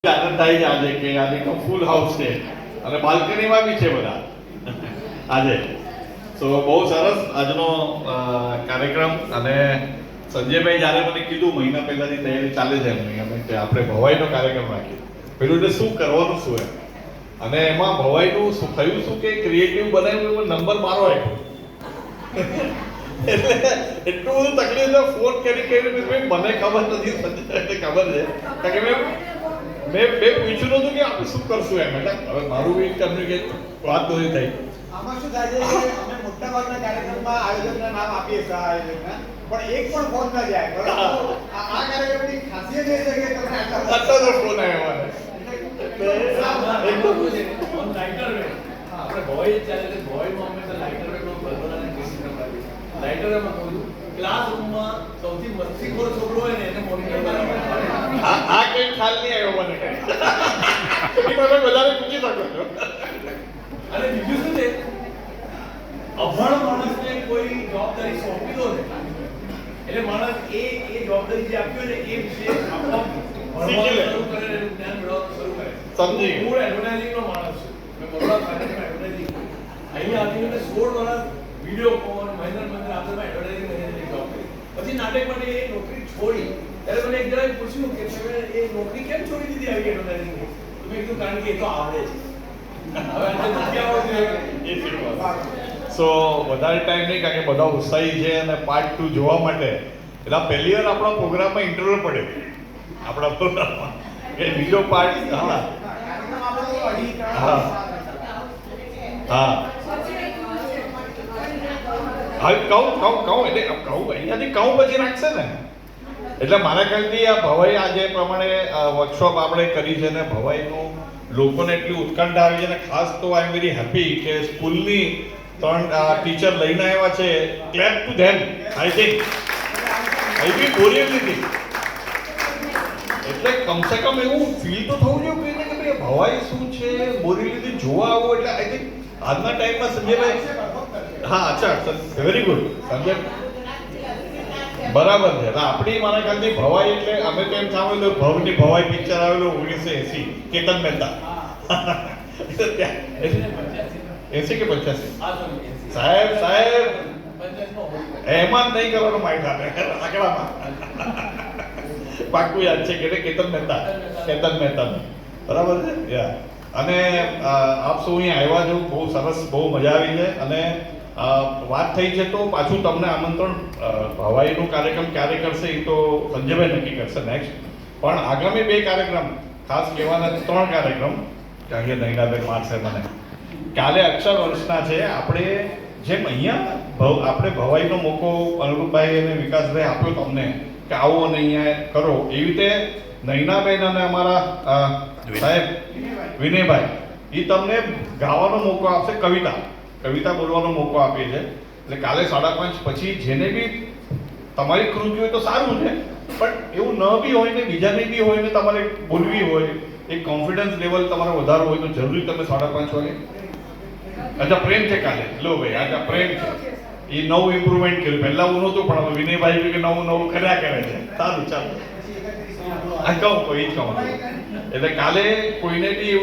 આનંદ થાય છે આજે કે આજે તો ફૂલ હાઉસ છે અને બાલ્કનીમાં બી છે બધા આજે. તો બહુ સરસ આજનો કાર્યક્રમ. અને સંજયભાઈ જ્યારે મને કીધું મહિના પહેલાની તૈયારી ચાલે છે એમની કે આપણે ભવાઈનો કાર્યક્રમ રાખીએ, પેલું એટલે શું કરવાનું શું એમ, અને એમાં ભવાઈનું શું થયું શું કે ક્રિએટિવ બનાવ્યું નંબર મારો આપ્યો એટલે એટલું બધું તકલીફ છે. ફોન કરી મને ખબર નથી, સંજયભાઈને ખબર છે કારણ કે મેં પૂછ્યું નતું કે આપણે શું કરશું એમ. એટલે હવે મારું બી કમ્યુનિકેટ વાત નથી થઈ. આમાં શું થાય છે કે અમે મોટા ભાગના કાર્યક્રમમાં આયોજકના નામ આપીએ છીએ આયોજકના, પણ એક પણ ફોન ન જાય. પરંતુ આ કાર્યક્રમની ખાસિયત એ છે કે તમને આટલો જ ફોન આવ્યો મને. ઓન લાઇટર વે આપણે ભવાઈ ચાલે છે. ભવાઈમાં અમે તો લાઇટર વે નો પ્રબોધન કેસી કરવાની. લાઇટર વેમાં કહ્યું ક્લાસરૂમમાં સૌથી મસ્તીખોર છોકરો હોય ને એને મોનિટર બનાવવાનું. આ કઈ ખ્યાલ નહીં આવ્યો મને. તમે બધાને પૂછી શકો છો. અને બીજું શું છે, અભણ માણસને કોઈ જવાબદારી સોંપી દો ને એટલે માણસ એ જવાબદારી જે આપી હોય ને એ વિશે આપોઆપ ભણવાનું શરૂ કરે, જ્ઞાન મેળવવાનું શરૂ કરે. સમજી હું એડવર્ટાઇઝિંગ નો માણસ છું. મેં બરોડા ખાતેમાં એડવર્ટાઇઝિંગ અહીંયા આવીને 16 વર્ષ વિડીયો કોલ મહિના આફ્ટરમાં એડવર્ટાઇઝિંગ મેનેજરની જોબ કરી. પછી નાટક માટે એ નોકરી છોડી ત્યારે મને એક જણાએ પૂછ્યું કે તમે એ નોકરી કેમ છોડી દીધી આવી એડવર્ટાઇઝિંગની? તો મેં કીધું કારણ કે એ તો આવડે છે. હવે આજે નથી આવડતું એ શીખવા. સો વધારે ટાઈમ નહીં કારણ કે બધા ઉત્સાહી છે અને પાર્ટ 2 જોવા માટે. એટલે પહેલી વાર આપણા પ્રોગ્રામમાં ઇન્ટરવ્યુ પડે આપણા પ્રોગ્રામમાં કે બીજો પાર્ટ. હા હા હા હા કહું એટલે અહીંયાથી કહું પછી રાખશે ને. એટલે મારા ખ્યાલથી આ ભવાઈ આજે પ્રમાણે વર્કશોપ આપણે કરી છે ને ભવાઈનું લોકોને એટલી ઉત્કંઠા આવી છે ને ખાસ તો આઈ એમ વેરી હેપી કે સ્કૂલની 3 ટીચર લઈને આવ્યા છે. Clap to them. I think I be બોરિયબલી. એટલે કમસે કમ એવું ફીલ તો થવું જોઈએ કે ભાઈ ભવાઈ શું છે બોરિયબલી જોવા આવો. એટલે આઈ થિંક આજના ટાઈમમાં સંજયભાઈ. હા અચ્છા વેરી ગુડ સંજય બરાબર છે. આપણી મારા ખ્યાલથી ભવાઈ એટલે અમે તો એમ સાંભળેલું ભવની ભવાઈ પિક્ચર આવેલું 1980 કેતન મહેતા 80 કે 85 સાહેબ એમાં જ નહીં કરવાનું માઇક આપે આંકડામાં પાક્કું યાદ છે કે કેતન મહેતા બરાબર છે યા. અને આપ સૌ અહીંયા આવ્યા છો, બહુ સરસ, બહુ મજા આવી છે. અને વાત થઈ છે તો પાછું તમને આમંત્રણ ભવાઈનું કાર્યક્રમ ક્યારે કરશે એ તો સંજયભાઈ નક્કી કરશે નેક્સ્ટ. પણ આગામી 2 કાર્યક્રમ ખાસ કહેવાના 3 કાર્યક્રમ કારણ કે નૈનાબેન મારશે મને. કાલે અક્ષર વર્ષના છે. આપણે જેમ અહીંયા આપણે ભવાઈનો મોકો અનુરૂપભાઈ અને વિકાસભાઈ આપ્યો તમને કે આવો અને અહીંયા કરો, એવી રીતે નૈનાબેન અને અમારા સાહેબ વિનયભાઈ એ તમને ગાવાનો મોકો આપશે. કવિતા બોલવાનો મોકો આપીએ છે. એટલે કાલે 5:30 પછી જેને બી તમારી કૃતિ હોય તો સારું છે, પણ એવું ન બી હોય ને બીજાને બી હોય ને તમારે બોલવી હોય, એક કોન્ફિડન્સ લેવલ તમારે વધારવું હોય તો જરૂરી તમે 5:30 વાગે. અચ્છા પ્રેમ છે કાલે. લો ભાઈ આજે પ્રેમ છે. એ નવું ઇમ્પ્રુવમેન્ટ કર્યું. પહેલા હું નહોતું પણ હવે વિનયભાઈ કે નવું કર્યા કરે છે. સારું ચાલો આ કહું કોઈ જ કહું. એટલે કાલે કોઈને બી